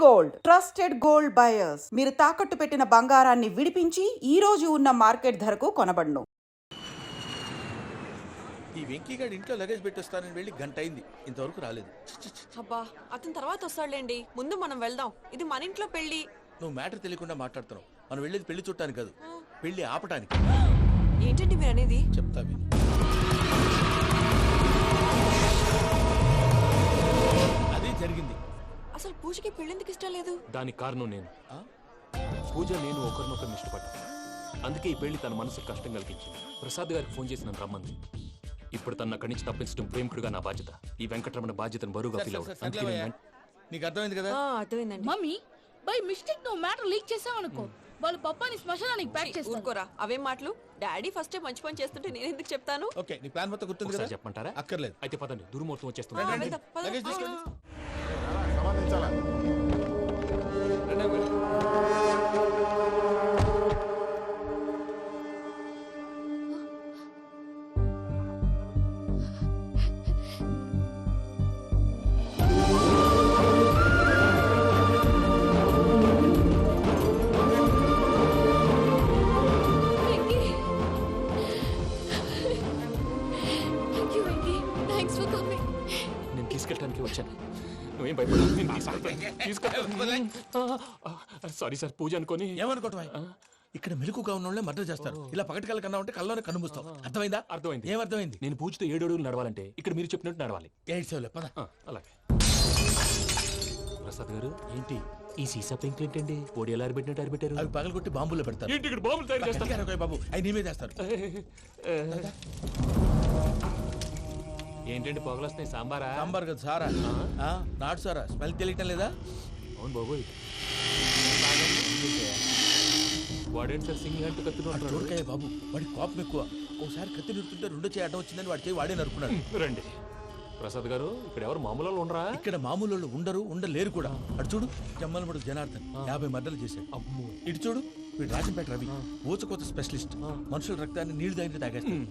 Gold trusted gold buyers మీరు తాకట్టు పెట్టిన బంగారాన్ని విడిపించి ఈ రోజు ఉన్న మార్కెట్ ధరకు కొనబడును. ఈ వెంకీగాడి ఇంట్లో లగేజ్ పెట్టొస్తానని వెళ్ళి గంట అయింది, ఇంతవరకు రాలేదు. అబ్బా అతని తర్వాత వస్తాడులేండి, ముందు మనం వెళ్దాం. ఇది మన ఇంట్లో పెళ్లి. నువ్వు మ్యాటర్ తెలియకుండా మాట్లాడుతున్నావు. మనం వెళ్ళేది పెళ్లి చుట్టానికి కాదు, పెళ్లి ఆపటానికి. ఏంటండి మీరు అనేది? చెప్తా విను. అదే జరిగింది. అసలు పూజకి పెళ్ళెందుకు ఇష్టం లేదు? దానికి కారణం నేను. పూజ నేను ఒకరినొకరిని ఇష్టపడ్డా. అందుకే ఈ పెళ్లి తన మనసుకు కష్టం కలిగించింది. ప్రసాద్ గారికి ఫోన్ చేసి నన్ను రమ్మంది. ఇప్పుడు తన అక్కడి నుంచి తప్పించడం ప్రేమికుడుగా నా బాధ్యత. ఈ వెంకటరమణ బాధ్యతను బరువుగా ఫీల్ అవుతుంది. నీకు అర్థమైంది కదా? అర్థమైందండి. మమ్మీ బై మిస్టేక్ నువ్వు మ్యాటర్ లీక్ చేసావనుకో, వాళ్ళు పప్పాని శ్మశానానికి ప్యాక్ చేస్తారు. ఊరుకోరా, అవేం మాటలు. డాడీ ఫస్ట్ మంచి పని చేస్తుంటే నేను ఎందుకు చెప్తాను? ఓకే, నీ ప్లాన్ మొత్తం గుర్తుంది కదా? చెప్పమంటారా? అక్కర్లేదు. అయితే పదండి, దుర్ముహూర్తం వచ్చేస్తుంది. వెళ్దాం, పద. లగేజ్ తీసుకెళ్ళి. నేను తీసుకెళ్ళడానికి వచ్చాను. నువ్వేం భయపడవు, నేను తీసుకెళ్తాను. సారీ సార్, పూజ అనుకోని. ఏమనుకోవటం? ఇక్కడ మెలకుగా ఉన్న వాళ్ళే మర్డర్ చేస్తారు. ఇలా పగటి కళ్ళ కన్నా ఉంటే కళ్ళలోనే కనుమూస్తావు. అర్థమైందా? అర్థమైంది. ఏమర్థమైంది? నేను పూజతో 7 అడుగులు నడవాలంటే ఇక్కడ మీరు చెప్పినట్టు నడవాలి. 8 సేవలే పద. అలాగే. ప్రసాద్ గారు, ఏంటి ఈ సీసా పెంకులు ఏంటండి? పొడి ఎలా అరబెట్టినట్టు అరబెట్టారు? అవి పగలగొట్టి బాంబులో పెడతారు. ఏంటి ఇక్కడ బాంబులు తయారు చేస్తారు? గట్టిగా బాబు, అవి నీ మీద వేస్తారు. ఏంటండి పొగలు వస్తున్నాయి? సాంబారా? సాంబార్ కదా సారా. నాటు సారా. స్మెల్ తెలియటం లేదా? అవును బాబోయ్. వాడేంటి సార్ సింగిల్ హ్యాండ్ కత్తిని చూడకాయ బాబు, వాడి కోపం ఎక్కువ. ఒకసారి కత్తి నిరుతుంటే 2 చేయి అడ్డం వచ్చిందని వాడి చేయి వాడే నరుకున్నాడు. రండి ప్రసాద్ గారు, ఇక్కడ ఎవరు మామూలు వాళ్ళు ఉండరా? ఇక్కడ మామూలు వాళ్ళు ఉండరు, ఉండలేరు కూడా. అటు చూడు, జమ్మలమడు జనార్దన్ 50 మర్డర్లు చేశాడు. అమ్మో. ఇటు చూడు, వీడు రాజంపేట రవి ఊచకోత స్పెషలిస్ట్. మనుషుల రక్తాన్ని నీళ్లు దగ్గర తాగేస్తాడు.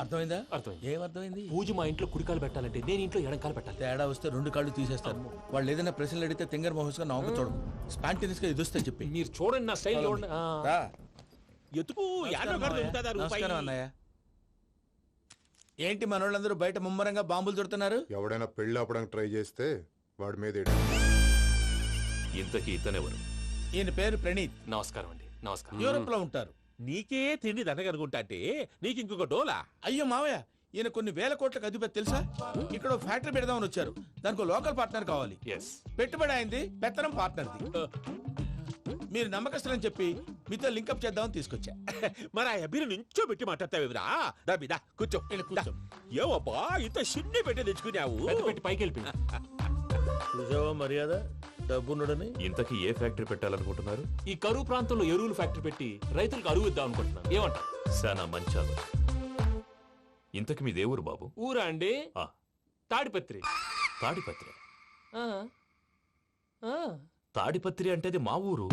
అర్థమైందా? అర్థమైంది. ఏమర్థమైంది? పూజ మా ఇంట్లో కుడికాలు పెట్టాలంటే నేను ఇంట్లో ఎడంకాలు పెట్టాలి. తేడా వస్తే 2 కాళ్ళు తీసేస్తారు. వాళ్ళు ఏదైనా ప్రశ్నలు అడిగితే తింగర్ మహోస్ గా నవ్వు చూడము, స్పాంటినియస్ గా ఎదుస్తా చెప్పి. మీరు చూడండి, నా స్టైల్ చూడండి. నమస్కారం అన్నయ్య. ఏంటి మనోళ్ళందరూ బయట ముమ్మరంగా బాంబులు దొరుకుతున్నారు? ఎవడైనా పెళ్లి ఆపడానికి ట్రై చేస్తే వాడి మీద ఇంతకీ ఇతనెవరు? ఈయన పేరు ప్రణీత్. నమస్కారం అండి. నమస్కారం. యూరోప్ లో ఉంటారు. నీకే తిండి దండగనుకుంటా అంటే నీకు ఇంకొక డోలా? అయ్యో మావయ్య, ఈయన కొన్ని వేల కోట్లకు అధిపతి తెలుసా? ఇక్కడ ఫ్యాక్టరీ పెడదామని వచ్చారు. దానికి లోకల్ పార్ట్నర్ కావాలి. పెట్టుబడి అయింది, పెత్తనం పార్ట్నర్ది. మీరు నమ్మకస్తులని చెప్పి మీతో లింకప్ చేద్దామని తీసుకొచ్చా. మరి ఆ అబ్బిని నుంచో పెట్టి మాట్లాడతావేమిరా? దాబిదా కూర్చో. ఏవబ్బా ఇంత సిన్ని పెట్టి తెచ్చుకున్నావు? పెట్టి పైకి వెళ్ళి చూసావా మర్యాద డబ్బున్నడని. ఇంతకీ ఏ ఫ్యాక్టరీ పెట్టాలనుకుంటున్నారు? ఈ కరువు ప్రాంతంలో ఎరువులు ఫ్యాక్టరీ పెట్టి రైతులకు అరువు ఇద్దాం అనుకుంటున్నాను. ఏమంటారు? శానా మంచాలు. ఇంతకి మీ దేవురు బాబు? ఊరా అండి? తాడిపత్రి. తాడిపత్రి? తాడిపత్రి అంటే అది మా ఊరు.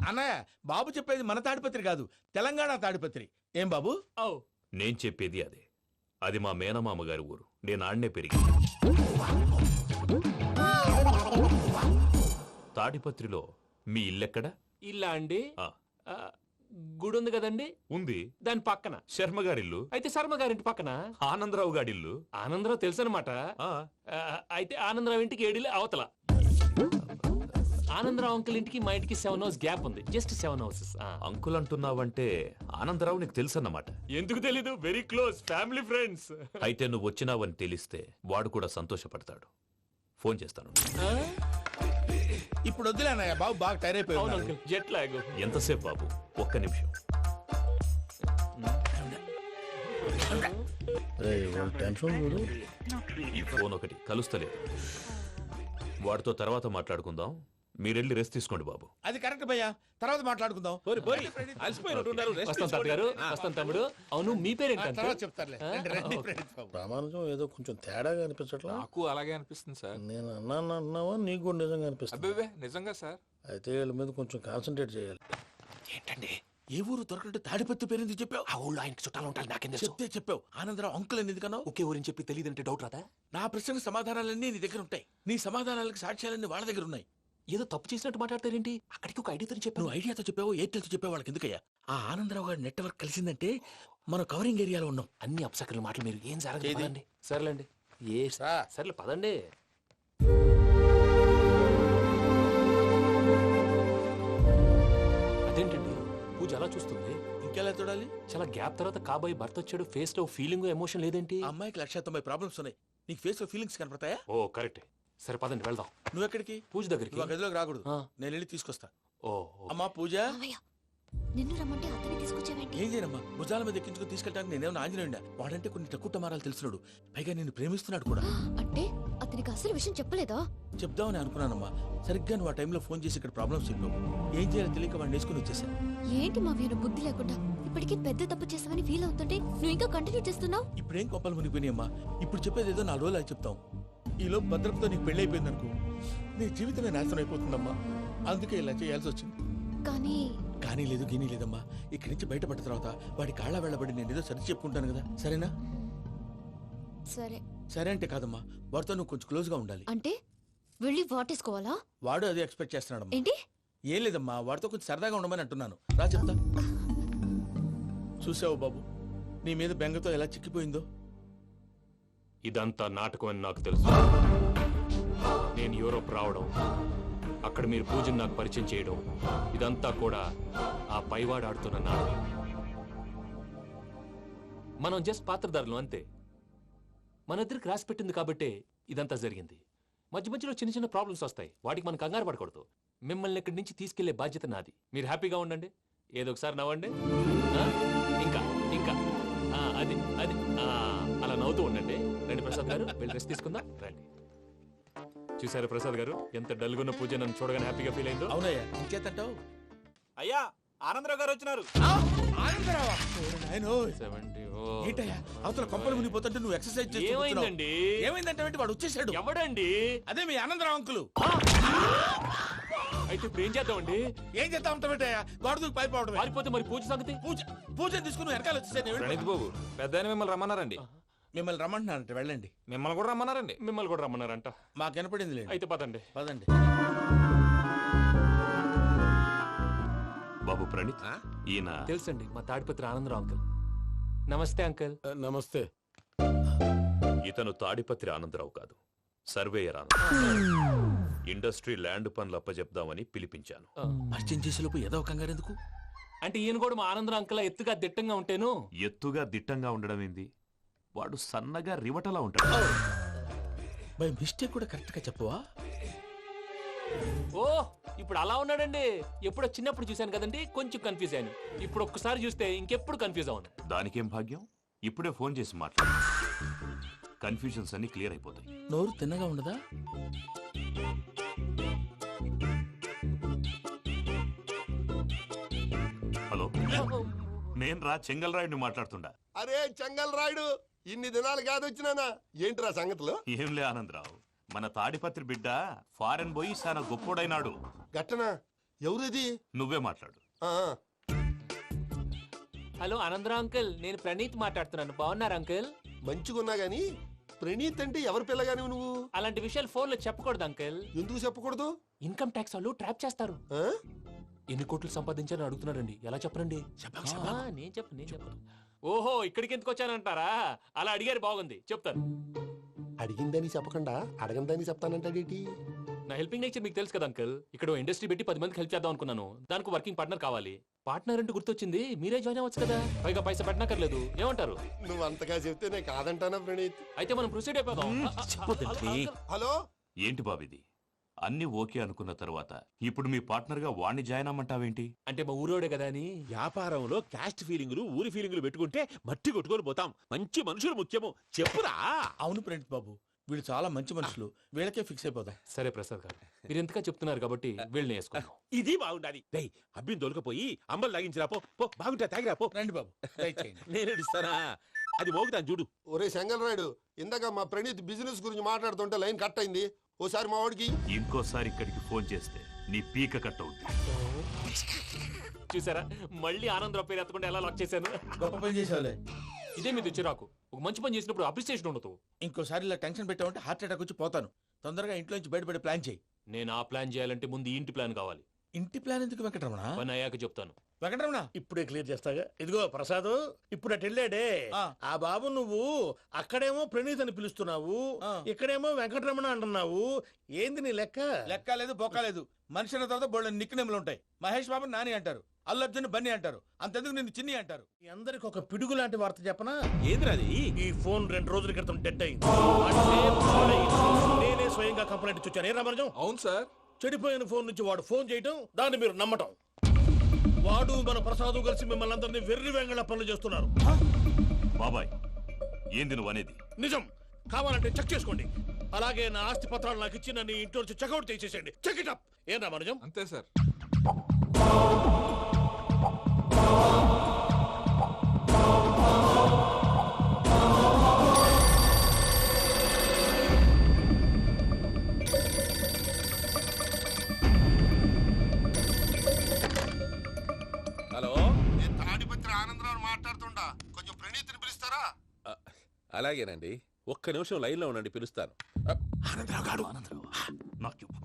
అన్నయ్య, బాబు చెప్పేది మన తాడిపత్రి కాదు, తెలంగాణ తాడిపత్రి. ఏం బాబు? నేను చెప్పేది అదే. అది మా మేనమామ గారి ఊరు. నేను ఆడనే పెరిగింది. తాడిపత్రిలో మీ ఇల్లెక్కడ? ఇల్లా అండి? గుడి ఉంది కదండి. ఉంది. దాని పక్కన శర్మ గారిల్లు. అయితే శర్మ గారింటి పక్కన ఆనందరావు గారిల్లు. ఆనందరావు తెలుసు అనమాట. అయితే ఆనందరావు ఇంటికి 7 అవతల. ఆనందరావు అంకుల్ ఇంటికి మా ఇంటికి 7 hours గ్యాప్ ఉంది. Just 7 hours. అంకుల్ అంటున్నావంటే ఆనందరావు నీకు తెలుసన్నమాట. ఎందుకు తెలీదు? Very close family friends. అయితే నువ్వు వచ్చినావని తెలిస్తే వాడు కూడా సంతోషపడతాడు. ఫోన్ చేస్తాను. ఇప్పుడు వద్దులే అన్నయ్య, బాబు బాగా టైర్ అయిపోయాడు. Jet lag. ఎంతసేపు బాబు? ఒక్క నిమిషం. ఈ ఫోన్ ఒకటి కలుస్తలేదు. వాడితో తర్వాత మాట్లాడుకుందాం. మీరెళ్ళి రెస్ట్ తీసుకోండి బాబు. అది కరెక్ట్ భయ్యా, తర్వాత మాట్లాడుకుందాం. వస్తాను తమ్ముడు. అవును, మీ పేరేంటంటే? ప్రామాణికం ఏదో కొంచెం తేడాగా అనిపించట్లా? నాకు అలాగే అనిపిస్తుంది సార్. నేను అన్నావా నీకు కూడా నిజంగా అనిపిస్తుంది? అబ్బే నిజంగా సార్. అయితే వీళ్ళ మీద కొంచెం కాన్సన్ట్రేట్ చేయాలి. ఏంటండి ఏ ఊరు దొరకట్టు తాడిపత్రి పేరు ఎందుకు చెప్పావు? ఆ ఊళ్ళో ఆయనకి చుట్టాలు ఉంటారు నాకేం తెలుసు. చెప్తే చెప్పావు. ఆనందరావు అంకుల్ అని ఎందుకన్నావు? ఒకే ఊరిని చెప్పి తెలియదంటే డౌట్ రాదా? నా ప్రశ్నకు సమాధానాలన్నీ నీ దగ్గర ఉంటాయి. నీ సమాధానాలకు సాక్ష్యాలన్నీ వాళ్ళ దగ్గర ఉన్నాయి. ఏదో తప్పు చేసినట్టు మాట్లాడతారేంటి? అక్కడికి ఒక ఐడియాతో చెప్పాను. నువ్వు ఐడియాతో చెప్పావు, ఎయిర్టెల్తో చెప్పావు, వాళ్ళకి ఎందుకయ్యా? ఆ ఆనందరావు గారి నెట్వర్క్ కలిసిందంటే మనం కవరింగ్ ఏరియాలో ఉన్నాం. అన్ని అప్సకర్ల మాటలు మీరు ఏం ఏది? జరగదండి. సర్లేండి. సర్లే పదండి. అదేంటండి పూజ అలా చూస్తుంది? ఇంకెలా చూడాలి? చాలా గ్యాప్ తర్వాత కాబోయే భర్త వచ్చాడు, ఫేస్ లో ఫీలింగ్ ఎమోషన్ లేదేంటి? ఆ అమ్మాయికి 190 ప్రాబ్లమ్స్ ఉన్నాయి. నీకు ఫేస్ లో ఫీలింగ్స్ కనపడతాయా? ఓ కరెక్ట్. సరే పదండి వెళ్దాం. నువ్వు ఎక్కడికి? పూజ దగ్గరికి. నువ్వు ఆ గదిలోకి రాకూడదు. ఆ. నేను వెళ్ళి తీసుకొస్తా. ఓ అమ్మా పూజ, మావయ్య నిన్ను రమ్మంటే అతన్ని తీసుకొచ్చావేంటి? ఏం చేయనమ్మా? భుజాల మీద ఎక్కించుకుని తీసుకెళ్ళడానికి నేనేమన్నా ఆంజనేయుడా? వాడంటే కొన్ని తక్కువ టమారాలు తెలిసినాడు, పైగా నేను ప్రేమిస్తున్నాడు కూడా. అంటే అతనికి అసలు విషయం చెప్పలేదా? చెప్దామని అనుకున్నానమ్మా. సరిగ్గా నువ్వు ఆ టైంలో ఫోన్ చేసి ఇక్కడ ప్రాబ్లమ్స్ చెప్పావు. ఏం చేయాలో తెలియక వాడిని వేసుకుని వచ్చేసాను. ఏంటి మావయ్య నువ్వు బుద్ధి లేకుండా ఇప్పటికీ పెద్ద తప్పు చేసావని ఫీల్ అవుతుంటే నువ్వు ఇంకా కంటిన్యూ చేస్తున్నావు? ఇప్పుడేం కొప్పలు మునిగిపోయినాయమ్మా. ఇప్పుడు చెప్పేది ఏదో 4 రోజులు అది చెప్తాం. ఈలో భద్రతతో నీకు పెళ్లి అయిపోయింది అనుకో, నీ జీవితమే నాశనం అయిపోతుందమ్మా. అందుకే ఇలా చేయాల్సి వచ్చింది. కానీ కానీ లేదు, గీనీ లేదమ్మా. ఇక్కడి నుంచి బయటపడ్డ తర్వాత వాడి కాళ్ళ వెళ్ళబడి నేను ఏదో సరి చెప్పుకుంటాను కదా, సరేనా? సరే. సరే అంటే కాదమ్మా, వాడితో నువ్వు కొంచెం క్లోజ్ గా ఉండాలి. అంటే వెళ్ళి వాటేసుకోవాలా? వాడు అదే ఎక్స్పెక్ట్ చేస్తున్నాడమ్మా. ఏంటి? ఏం లేదమ్మా, వాడితో కొంచెం సరదాగా ఉండమని అంటున్నాను. రా చెప్తా. చూసావు బాబు, నీ మీద బెంగతో ఎలా చిక్కిపోయిందో. ఇదంతా నాటకం అని నాకు తెలుసు. నేను యూరోప్ రావడం, అక్కడ మీరు పూజను నాకు పరిచయం చేయడం, ఇదంతా కూడా ఆ పైవాడు ఆడుతున్న నాటకం. మనం జస్ట్ పాత్రధారులు అంతే. మన ఇద్దరికి రాసి పెట్టింది కాబట్టే ఇదంతా జరిగింది. మధ్య మధ్యలో చిన్న చిన్న ప్రాబ్లమ్స్ వస్తాయి, వాటికి మనం కంగారు పడకూడదు. మిమ్మల్ని ఇక్కడి నుంచి తీసుకెళ్లే బాధ్యత నాది. మీరు హ్యాపీగా ఉండండి, ఏదో ఒకసారి నవ్వండి. ఆ? ఇంకా ఇంకా అది అది అలా నవ్వుతూ ఉండండి. రండి ప్రసాద్ గారు, వెళ్ళి రెస్ట్ తీసుకుందాం. రండి. చూసారు ప్రసాద్ గారు, ఎంత డల్గున్న పూజ నన్ను చూడగానే హ్యాపీగా ఫీల్ అయిందో. అవునయ్యా, ఇంకేతంటావు? అయ్యా ఆనందరావు గారు వచ్చినారు. ఆనందరావా? ఓయ్ 70. ఏంటయ్యా అవతల కొంపలు మునిగిపోతుంటే నువ్వు ఎక్సర్సైజ్ చేస్తూ కూర్చున్నావు. ఏమైందండి? ఏమైందంటే వాడు వచ్చేసాడు. ఎవడండి? అదే మీ ఆనందరావు అంకులు. అయితే ఇప్పుడు ఏం చేద్దామండి? ఏం చేస్తా ఉంటావేటయ్యా? గోడ దూకి పైపోవడమే. పారిపోతే మరి పూజ సంగతి? పూజ తీసుకుని వెనకాల వచ్చేసాను. ప్రణీత్ బాబు, పెద్ద మిమ్మల్ని రమ్మన్నారండి. మిమ్మల్ని రమ్మంటున్నారంట, వెళ్ళండి. మిమ్మల్ని కూడా రమ్మన్నారండి. మిమ్మల్ని కూడా రమ్మన్నారంట. మాకు వినపడింది లేదు. అయితే పదండి. పదండి. బాబు ప్రణీత్, ఈయన తెలుసండి, మా తాడిపత్రి ఆనందరావు అంకుల్. నమస్తే అంకుల్. నమస్తే. ఇతను తాడిపత్రి ఆనందరావు కాదు, సర్వేయర్ ఆనందరావు. ఇండస్ట్రీ ల్యాండ్ పనులు అప్పచెప్దామని పిలిపించాను. పరిచయం చేసేలోపు ఏదో కంగారు ఎందుకు? అంటే ఈయన కూడా మా ఆనందరావు అంకుల్ ఎత్తుగా దిట్టంగా ఉంటాను. ఎత్తుగా దిట్టంగా ఉండడం ఏంది? వాడు సన్నగా రివటలా ఉంటాడు. బై మిస్టేక్ కూడా కరెక్ట్ గా చెప్పవా? ఓ ఇప్పుడు అలా ఉన్నాడండి. ఎప్పుడో చిన్నప్పుడు చూశాను కదండి, కొంచెం కన్ఫ్యూజ్ అయ్యాను. ఇప్పుడు ఒక్కసారి చూస్తే ఇంకెప్పుడు కన్ఫ్యూజ్ అవును. దానికేం భాగ్యం, ఇప్పుడే ఫోన్ చేసి మాట్లాడు. కన్ఫ్యూజన్స్ అన్ని క్లియర్ అయిపోతాయి. నోరు తిన్నగా ఉండదా? హలో, నేను రా చెంగల్రాయుడిని మాట్లాడుతుండా. అరే చెంగల్ రాయుడు, ఇన్ని దినాలు కాదు వచ్చినానా? ఏంట్రా సంగతులు? ఏంలే ఆనందరావు, మన తాడిపత్రి బిడ్డ ఫారెన్ పోయి చాలా గొప్పోడైనాడు. గట్టనా? ఎవరిది? నువ్వే మాట్లాడు. ఆ, హలో ఆనందరావు అంకుల్, నేను ప్రణీత్ మాట్లాడుతున్నాను. బాగున్నారు అంకుల్? మంచిగున్నా గాని ప్రణీత్ అంటే ఎవరి పిల్లగాని నువ్వు? అలాంటి విషయాలు ఫోన్లో చెప్పకూడదు అంకుల్. ఎందుకు చెప్పకూడదు? ఇన్కమ్ ట్యాక్స్ వాళ్ళు ట్రాప్ చేస్తారు. ఆ? ఎన్ని కోట్లు సంపాదించాలని అడుగుతున్నారండి. ఎలా చెప్పరండి? నేను చెప్పను. ఓహో, ఇక్కడికి ఎందుకు వచ్చానంటారా? అలా అడిగారు, బాగుంది, చెప్తాను. అడిగిందని చెప్పకుండా అడగందని చెప్తానంటాడేటి? నా హెల్పింగ్ నేచర్ మీకు తెలుసు కదా అంకుల్. ఇక్కడ ఇండస్ట్రీ పెట్టి 10 మందికి హెల్ప్ చేద్దాం అనుకున్నాను. దానికి వర్కింగ్ పార్ట్నర్ కావాలి. పార్ట్నర్ అంటే గుర్తొచ్చింది, మీరే జాయిన్ అవ్వచ్చు కదా, పైగా పైసా పెట్టనక్కర్లేదు. ఏమంటారు? నువ్వు అంతగా చెప్తే నేను కాదంటానా ప్రణీత్? అయితే మనం ప్రొసీడ్ అయిపోదాం. హలో, ఏంటి బాబిది? అన్ని ఓకే అనుకున్న తర్వాత ఇప్పుడు మీ పార్ట్నర్ గా వాణ్ణి జాయిన్ అమ్మంటావేంటి? అంటే మా ఊరోడే కదా అని. వ్యాపారంలో క్యాస్ట్ ఫీలింగులు, ఊరి ఫీలింగులు పెట్టుకుంటే మట్టి కొట్టుకొని పోతాం. మంచి మనుషులు ముఖ్యము. చెప్పురా. అవును ప్రణీత్ బాబు, వీళ్ళు చాలా మంచి మనుషులు, వీళ్ళకే ఫిక్స్ అయిపోదాం. సరే ప్రసాద్ గారు, మీరు ఎంతగా చెప్తున్నారు కాబట్టి వీళ్ళని వేసుకున్నాం. ఇది బాగుండాలి. డై అబ్బిని దొలకపోయి అంబలు తాగించిరా పో. పో బాగుంటా, తాగిరా పో. రండి బాబు, దయచేయండి. నేను ఇస్తానా? అది మోగుతాను చూడు. ఒరే చెంగల్ రాయుడు, ఇందాక మా ప్రణీత్ బిజినెస్ గురించి మాట్లాడుతుంటే లైన్ కట్ అయింది. ఓసారి మా వాడికి ఇంకోసారి ఇక్కడికి ఫోన్ చేస్తే నీ పీక కట్ అవుద్ది. చూసారా మళ్ళీ ఆనందరావు పేరు ఎత్తకుండా ఎలా లాక్ చేశాను. గొప్ప పని చేసావులే. ఇదే మీద చిరాకు. ఒక మంచి పని చేసినప్పుడు అప్రిసియేషన్ ఉండదు. ఇంకోసారి ఇలా టెన్షన్ పెట్టామంటే హార్ట్ అటాక్ వచ్చి పోతాను. తొందరగా ఇంట్లో నుంచి బయటపడే ప్లాన్ చేయి. నేను ఆ ప్లాన్ చేయాలంటే ముందు ఈ ఇంటి ప్లాన్ కావాలి. ఇంటి ప్లాన్ ఎందుకు వెంకటరమణ? పని అయ్యాక చెప్తాను. వెంకటరమణ ఇప్పుడే క్లియర్ చేస్తాగా. ఇదిగో ప్రసాద్, ఇప్పుడు అటు వెళ్ళాడే ఆ బాబు, నువ్వు అక్కడేమో ప్రణీత్ అని పిలుస్తున్నావు, ఇక్కడేమో వెంకటరమణ అంటున్నావు. ఏంది నీ లెక్క? లెక్క లేదు బొక్క లేదు. మనిషి అన్న తర్వాత బోళ్ళ నిక్నెములు ఉంటాయి. మహేష్ బాబు నాని అంటారు, అల్లు అర్జున్ బన్నీ అంటారు, అంతెందుకు నిన్ను చిన్ని అంటారు. మీ అందరికి ఒక పిడుగు లాంటి వార్త చెప్పనా? ఏంద్రది? ఈ ఫోన్ 2 రోజుల క్రితం డెడ్ అయింది. అంటే పాడైంది. నేనే స్వయంగా కంప్లైంట్ ఇచ్చాను. ఏ రామరాజం? అవును సార్. చెడిపోయిన ఫోన్ నుంచి వాడు ఫోన్ చేయటం, దాన్ని మీరు నమ్మటం. వాడు మన ప్రసాదు కలిసి మిమ్మల్ని అందరినీ వెర్రి వెంగళ పనులు చేస్తున్నారు. బాబాయ్, ఏంది నువ్వు అనేది? నిజం. కావాలంటే చెక్ చేసుకోండి. అలాగే నా ఆస్తి పత్రాలు నాకు ఇచ్చి నన్ను ఇంట్లో నుంచి చెక్అౌట్ చేసేసండి. Check it up. ఏం రామరాజం? అంతే సార్. హలో, నేను తాడిపత్రి ఆనందరావు మాట్లాడుతుండా. కొంచెం ప్రణీతిని పిలుస్తారా? అలాగేనండి. ఒక్క నిమిషం లైన్ లో ఉండండి, పిలుస్తాను. ఆనందరావు గాడు నాకు చెప్పు.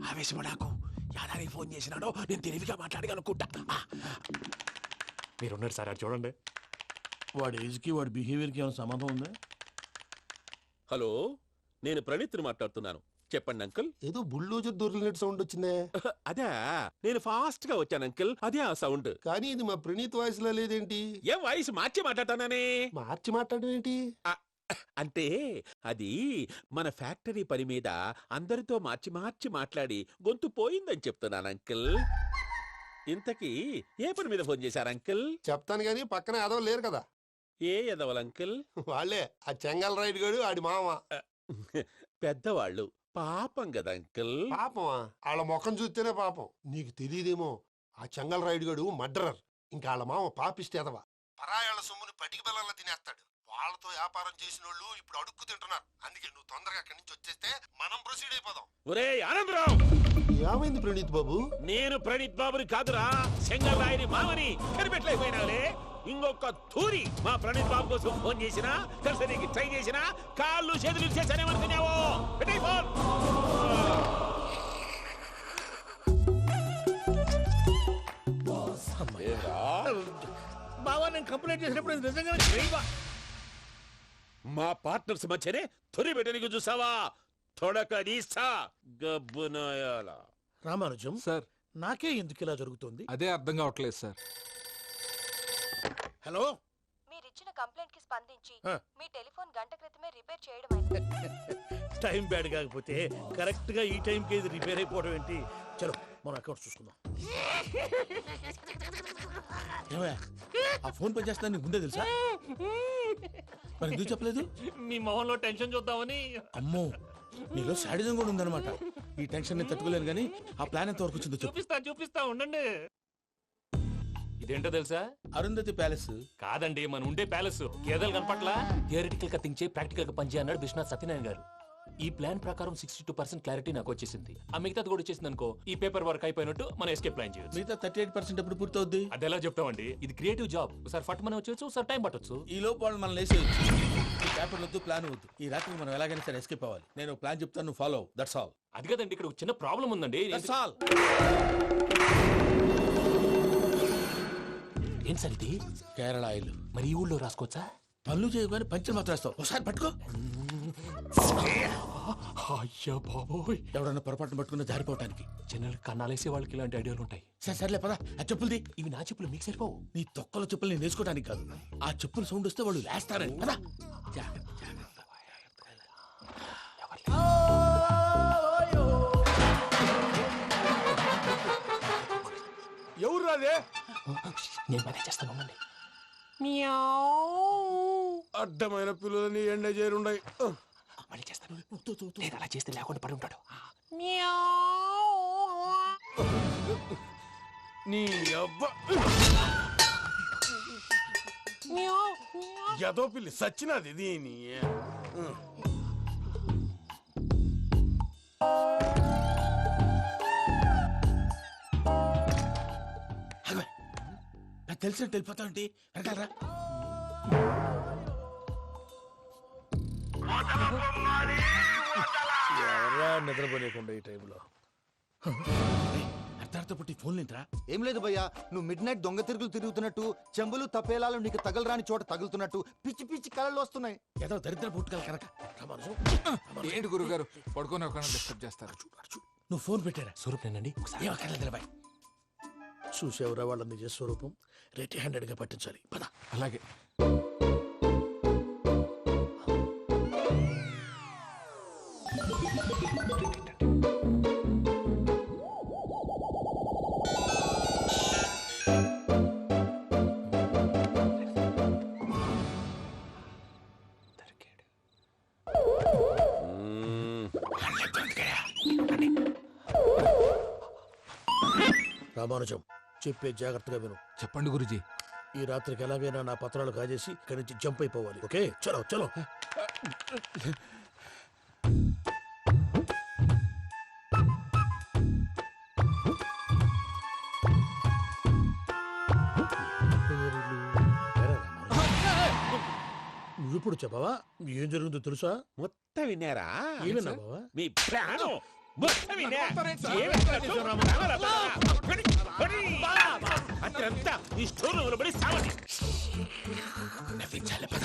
ఆవేశపడాకు. యాదానికి ఫోన్ చేసినాడో నేను తెలివిగా మాట్లాడగలనుకుంటా. మీరున్నారు సార్, అది చూడండి. వాడి ఏజ్ కి వాడి బిహేవియర్ కి ఏమైనా సంబంధం ఉందా? హలో, నేను ప్రణీత్ని మాట్లాడుతున్నాను. చెప్పండి అంకుల్. ఏదో బుల్డోజర్ దొరికినట్టు సౌండ్ వచ్చిందే. అదే, నేను ఫాస్ట్ గా వచ్చాను అంకుల్. అదే ఆ సౌండ్. కానీ ఇది మా ప్రణీత్ వాయిస్ లో లేదేంటి? ఏం వాయిస్ మార్చి మాట్లాడతానని? మార్చి మాట్లాడడం ఏంటి? అంటే అది మన ఫ్యాక్టరీ పని మీద అందరితో మార్చి మార్చి మాట్లాడి గొంతు పోయిందని చెప్తున్నాను అంకుల్. ఇంతకీ ఏ పని మీద ఫోన్ చేశారు అంకుల్? చెప్తాను గానీ పక్కన ఏదో లేరు కదా. ఏ ఎదవల్ అంకుల్? వాళ్ళే ఆ చెంగల్ రైడ్ గడు ఆడి మామ. పెద్దవాళ్ళు పాపం కదా అంకుల్. పాపమా? వాళ్ళ ముఖం చూస్తేనే పాపం. నీకు తెలియదేమో, ఆ చెంగల్ రైడ్ గడు మర్డరర్. ఇంకా వాళ్ళ మామ పాపిస్తేదవా. పరాయాళ్ళ సొమ్ముని పటికి బెల్లంలో తినేస్తాడు. వాళ్ళతో వ్యాపారం చేసిన వాళ్ళు ఇప్పుడు అడుక్కు తింటున్నారు. అందుకే నువ్వు తొందరగా అక్కడి నుంచి వచ్చేస్తే మనం ప్రొసీడ్ అయిపోదాం. ఒరే ఆనందరావు, ఏమైంది ప్రణీత్ బాబు? నేను ప్రణీత్ బాబుని కాదురా, సెంగల్ రాయని మామని. కనిపెట్టలేకపోయినాలే. ఇంకొక తూరి మా ప్రణీత్ బాబు కోసం ఫోన్ చేసినా, కలిసి నీకు ట్రై చేసినా, కాళ్ళు చేతులు చేశానేమనుకున్నావో. పెట్టేయ్ ఫోన్. బావా, నేను కంప్లైంట్ చేసినప్పుడు ఇది నిజంగానే చేయవా? మా పార్ట్నర్స్ మధ్యనే తొలి పెట్టడానికి చూసావా? తొడక నీస్తా గబ్బునాయాల. రామానుజం సార్, నాకే ఎందుకు ఇలా జరుగుతుంది? అదే అర్థం కావట్లేదు సార్. హలో, మీరిచ్చిన కంప్లైంట్ కి స్పందించి ఆ. మీ టెలిఫోన్ గంట క్రితమే రిపేర్ చేయడం టైం బ్యాడ్ కాకపోతే కరెక్ట్ గా ఈ టైం కి ఇది రిపేర్ అయిపోవడం ఏంటి? చలో మన అకౌంట్ చూసుకుందాం. ఏమయ్య, ఆ ఫోన్ పని చేస్తా నీకు ముందే తెలుసా? మరి ఎందుకు చెప్పలేదు? మీ మొహంలో టెన్షన్ చూద్దామని. అమ్మో, నీలో శాడిజం కూడా ఉందన్నమాట. ఈ టెన్షన్ ని తట్టుకోలేను కానీ ఆ ప్లాన్ ఎంత వరకు వచ్చిందో చెప్పు. చూపిస్తా ఉండండి. ఇదేంటో తెలుసా? అరుంధతి ప్యాలెస్ కాదండి, మన ఉండే ప్యాలెస్. గేదెలు కనపట్లా? థియరిటికల్ గా థింక్ చేయి, ప్రాక్టికల్ గా పనిచేయ అన్నాడు విశ్వనాథ్ సత్యనారాయణ గారు. ఈ ప్లాన్ ప్రకారం 62% క్లారిటీ నాకు వచ్చేసింది. ఆ మిగతాది కూడా వచ్చేసింది అనుకో, ఈ పేపర్ వర్క్ అయిపోయినట్టు మనం ఎస్కేప్ ప్లాన్ చేయొచ్చు. మిగతా 38% ఎప్పుడు పూర్తవుద్ది? అది ఎలా చెప్తామండి? ఇది క్రియేటివ్ జాబ్. ఒకసారి ఫట్ మనం వచ్చేయచ్చు, ఒకసారి టైం పట్టొచ్చు. ఈ లోపు వాళ్ళు మనం లేసేయచ్చు. ఈ పేపర్ వద్దు, ప్లాన్ వద్దు. ఈ రాత్రికి మనం ఎలాగైనా సరే ఎస్కేప్ అవ్వాలి. నేను ప్లాన్ చెప్తాను, నువ్వు ఫాలో. That's all. అది కదండి, ఇక్కడ ఒక చిన్న ప్రాబ్లం ఉందండి. That's all. ఏం సార్ ఇది? కేరళ ఆయిల్. మరి ఈ ఊళ్ళో రాసుకోవచ్చా? పనులు చేయగానే పంచర్ మాత్రం వేస్తావు. ఒకసారి పట్టుకో. అయ్యా బాబోయ్, ఎవడన్నా పొరపాటున పట్టుకున్న జారిపోవటానికి. జనరల్ కన్నాలేసే వాళ్ళకి ఇలాంటి ఐడియాలు ఉంటాయి. సర్లే పదా, ఆ చెప్పులది. ఇవి నా చెప్పులు, మీకు సరిపోవు. నీ తొక్కల చెప్పులు నేను వేసుకోవడానికి కాదు, ఆ చెప్పులు సౌండ్ వస్తే వాళ్ళు లేస్తారని. పదా. ఎవరు రాదే? నేను మేనేజ్ చేస్తాను, ఉండండి. అడ్డమైన పిల్లలని ఎండ చేరుండయి. మళ్ళీ చేస్తాను. లేదు, అలా చేస్తే లేకుండా పడి ఉంటాడు. నీ అబ్బా ఎదో పిల్లి సచ్చినది దీని. తెలిసినట్టు వెళ్ళిపోతావంటి వెనకాలరా. ఎవరా నిద్రపోలేకుండా ఈ టైంలో? అర్ధార్థ పుట్టి ఫోన్ లేంట్రా. ఏం లేదు భయ్యా, నువ్వు మిడ్ నైట్ దొంగ తిరుగులు తిరుగుతున్నట్టు, చెంబులు తపేలాలు నీకు తగలరాని చోట తగులుతున్నట్టు పిచ్చి పిచ్చి కళలు వస్తున్నాయి. ఏదో దరిద్ర పుట్టుకల కనుక. ఏంటి గురుగారు పడుకొని ఒక డిస్టర్బ్ చేస్తారు? నువ్వు ఫోన్ పెట్టారా? స్వరూప్ నేనండి. ఏమక్కర్లేదు బాయ్. చూసేవరా వాళ్ళ నిజ స్వరూపం. రెట్టి హ్యాండెడ్ గా పట్టించాలి. పద. అలాగే. రామానుజం, చెప్పే జాగ్రత్తగా విను. చెప్పండి గురుజీ. ఈ రాత్రికి ఎలాగైనా నా పత్రాలు కాజేసి ఇక్కడి నుంచి జంప్ అయిపోవాలి. ఓకే, చలో చలో. నువ్విప్పుడు చెప్పవా ఏం జరుగుతుందో తెలుసా? మొత్తం విన్నారా? ఏమన్నా బావా? మీ ప్రాణం మొత్తం విన్నా. అత్యంతా ఈ స్టోర్ రూమ్ లో పడి సావండి. నవ్వించాలి పద.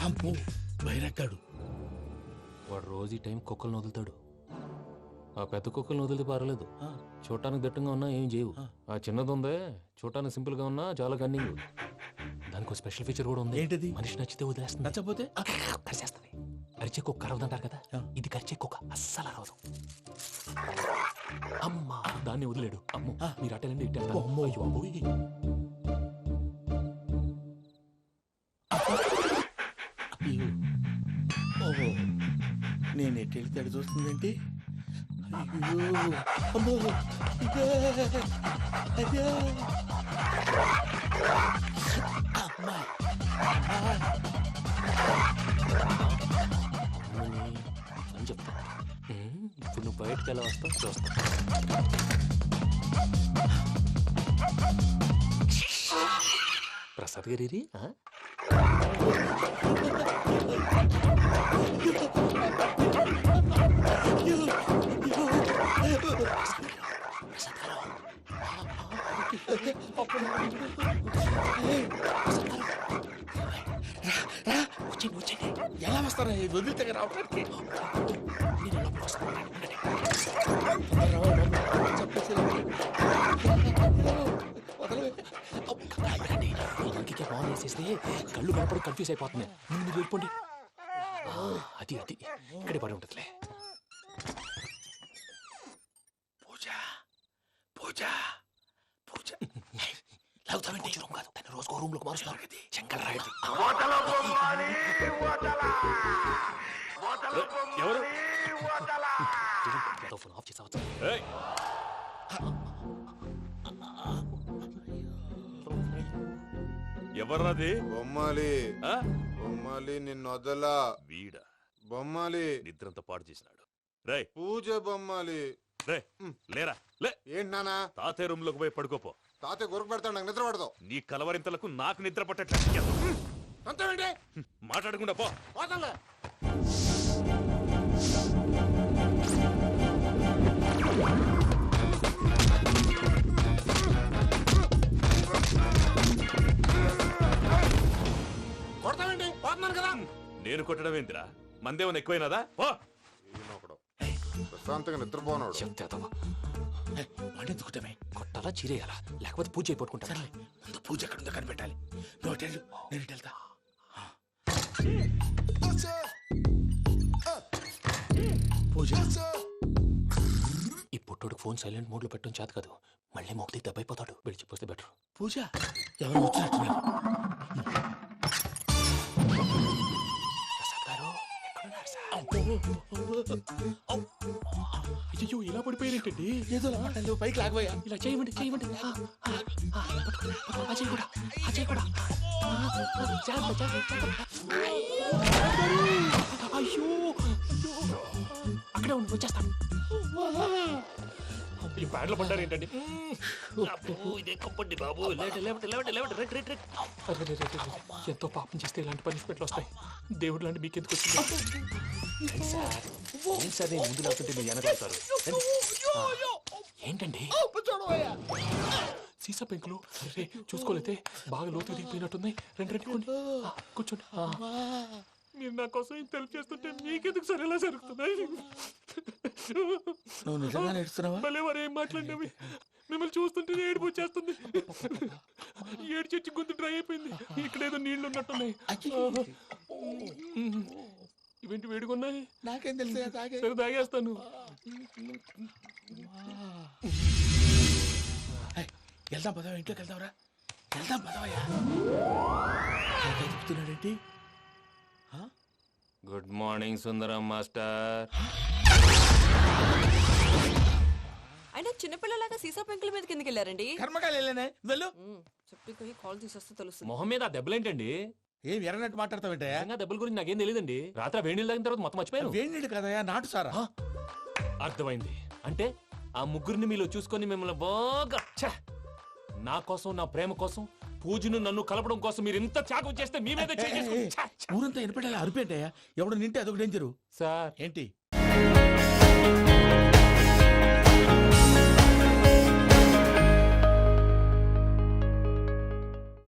అమ్మో బైరక్కాడు. వాడు రోజు ఈ టైం కుక్కలను వదులుతాడు. ఆ పెద్ద కుక్కలను వదిలితే పర్లేదు, చూడటానికి దట్టంగా ఉన్నా ఏం చేయవు. ఆ చిన్నది ఉందే, చూడటానికి సింపుల్ గా ఉన్నా చాలా కన్నింగ్. దానికి ఒక స్పెషల్ ఫీచర్ కూడా ఉంది. ఏంటిది? మనిషి నచ్చితే వదిలేస్తుంది, నచ్చపోతే కరిచేస్తుంది. అరిచే కుక్క అరవదంటారు కదా, ఇది కరిచే కుక్క అస్సలు అరవదు. అమ్మా దాన్ని వదిలేడు. అమ్మో మీరు అటెండి ఇటు. అమ్మో అయ్యో. ఓహో, నేను ఎటు వెళ్తే అటు చూస్తుందేంటి? అయ్యో అమ్మో ఇదే అదే అమ్మా. అని చెప్తా. ఇప్పుడు నువ్వు బయటకు ఎలా వస్తావు చూస్తా. ప్రసాద్ గారి ఎలా వస్తారా? ఇది వదిలితే రావడానికి ఇంకే ఫోన్ వేసేస్తే కళ్ళు కనపడి కన్ఫ్యూజ్ అయిపోతున్నాయి. మీరు వెళ్ళిపోండి. అది అది ఇక్కడే పడి ఉంటుందిలే. పూజ పూజ పూజ లాగుతామంటే రూమ్ కాదు, దాన్ని రోజుకో రూమ్ లోకి మారుస్తున్నారు కదా. చెంకల్ రాయదు. ఎవరు? ఫోన్ ఆఫ్ చేసావచ్చు. ఎవర్రాది? బొమ్మాలి. బొమ్మాలి నిన్ను వదలా. వీడా బొమ్మాలి నిద్రంతా పాడు చేసినాడు. రే పూజ బొమ్మాలి. రే లేరా లే. ఏంటి నానా? తాతయ్య రూమ్ లోకి పోయి పడుకోపో. తాతయ్య గురకు పెడతాడు, నాకు నిద్ర పడదు. నీ కలవరింతలకు నాకు నిద్ర పట్టట్లేదు. అంతేంటి? మాట్లాడకుండా పో. పోతాలే. కొడతావేంటి? పోతున్నాను కదా. నేను కొట్టడం ఏంటిరా? మందేమన్నా ఎక్కువైనదా? పో. ప్రశాంతంగా నిద్రపోనాడు. వాడెందుకుంటామే? కొట్టాలా చీరేయాలా లేకపోతే పూజ అయిపోట్టుకుంటా. సర్లే, ముందు పూజ ఎక్కడ ఉందో కనిపెట్టాలి. నువ్వు అటెండు, నేను ఇటు వెళ్తా. పూజ ఈ పుట్టోడికి ఫోన్ సైలెంట్ మోడ్ లో పెట్టడం చేత కాదు. మళ్ళీ మొక్కి దెబ్బైపోతాడు. వెళ్ళి చెప్పొస్తే బెటర్. పూజ ఎవరు వచ్చినట్టున్నారు? ప్రసాద్ గారు ఎక్కడున్నారు సార్? అయ్యో ఇలా పడిపోయారేంటండి? ఏదో మాటలు పైకి లాగబోయా. ఇలా చేయమండి చేయమండి. అజయ్ కూడా అజయ్ కూడా. అయ్యో అక్కడే ఉండి వచ్చేస్తాను. ఈ ప్యాడ్లో పడ్డారు ఏంటండి ఇదే కప్పండి బాబు ఎంతో పాపం చేస్తే ఇలాంటి పనిష్మెంట్లు వస్తాయి దేవుడు లాంటి మీకు ఎందుకు వచ్చింది ఏం సార్ నేను ముందు లేకుంటే మీరు వెనకాడతారు ఏంటండి సీసా పెంకులు అరే చూసుకోలేతే బాగా లోతు దిగిపోయినట్టున్నాయి రెండు రెండు కూర్చోండి మీరు నా కోసం ఇంత హెల్ప్ చేస్తుంటే మీకెందుకు సరే ఎలా జరుగుతున్నాయి నువ్వు నిజంగా నేర్చుతున్నావా? భలే వారు ఏం మాట్లాడినవి మిమ్మల్ని చూస్తుంటే ఏడుపు వచ్చేస్తుంది ఏడు చెట్టు గొంతు డ్రై అయిపోయింది ఇక్కడ ఏదో నీళ్లు ఉన్నట్టున్నాయి ఇవేంటి వేడుకున్నాయి నాకేం తెలుసు సరే తాగేస్తాను వెళ్దాం పదవా, ఇంట్లోకి వెళ్దాంరా. వెళ్దాం పదవయ్యా. చెప్తున్నాడేంటి? గుడ్ మార్నింగ్ సుందరం మాస్టర్. అయినా చిన్నపిల్లలాగా సీసా పెంకుల మీద కిందకి వెళ్ళారండి. కర్మకాయలు వెళ్ళానే, వెళ్ళు. చెప్పి కాల్ తీసేస్తే తెలుస్తుంది. మొహం మీద ఆ దెబ్బలేంటండి? ఏం ఎర్రనట్టు మాట్లాడతావేంటయ్యా? దెబ్బల గురించి నాకేం తెలియదండి. రాత్రి వేడి నీళ్ళు తాగిన తర్వాత మొత్తం మర్చిపోయాను. వేడి నీళ్ళు కదయా, నాటు సారా. అర్థమైంది. అంటే ఆ ముగ్గురిని మీలో చూసుకొని మిమ్మల్ని బాగా నా కోసం నా ప్రేమ కోసం పూజను నన్ను కలపడం కోసం మీరు ఇంత త్యాగం చేస్తే మీ మీద ఊరంతా ఎనపడేలా అరిపేంటయ్యా. ఎవడు నింటే అదొక డేంజరు. సార్ ఏంటి